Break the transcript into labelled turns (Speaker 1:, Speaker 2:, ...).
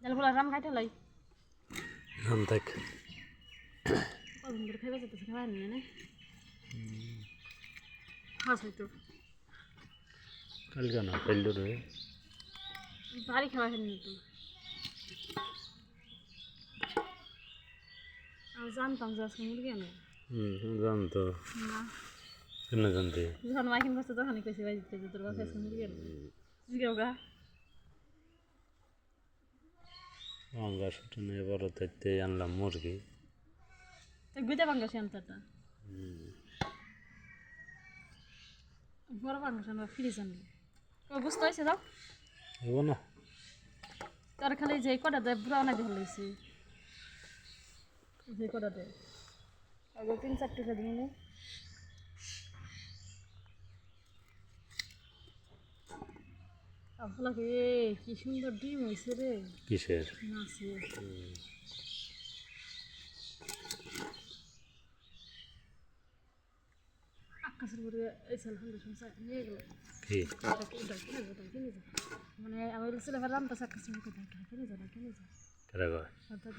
Speaker 1: জালগুলা রাম খাইতে লাই
Speaker 2: রাম থাক
Speaker 1: কদিন ধরে খাইবা যেতেছে খাওয়া নিয়ে না হাস হইতো
Speaker 2: কালকে না পেল্লু রে
Speaker 1: বাড়ি খাওয়া হয়নি তো আমি জানতাম যে আজকে মুরগি আনে
Speaker 2: জানতো
Speaker 1: না
Speaker 2: কেন জানতে
Speaker 1: যখন মাইকিং করছে তখনই কইছে ভাই দিতে যে তোর বাসায় আজকে মুরগি আনবে জিগাও গা
Speaker 2: আমরা ছুটি নিয়ে বড় থাকতে আনলাম মুরগি
Speaker 1: তো গুইতে পাঙ্গাস আনতাটা বড় পাঙ্গাস আনবা ফ্রিজ আনবে ও বুঝতে হয়েছে যাও
Speaker 2: হইব না
Speaker 1: তোর খালি যে কটা দেয় বুড়া না দিয়ে লইছে যে কটা দেয় আগে 3-4 টাকা দিয়ে নে আসলে কি সুন্দর ডিম হয়েছে রে
Speaker 2: কিসের
Speaker 1: মাছে আকাশের উপরে এই সাল হান্ড্রেড নিয়ে গেল
Speaker 2: কি
Speaker 1: কিনে যা মানে আমি বলছিলাম রামটা আকাশের মুখে কিনে যা
Speaker 2: কেরা কয়
Speaker 1: অর্থাৎ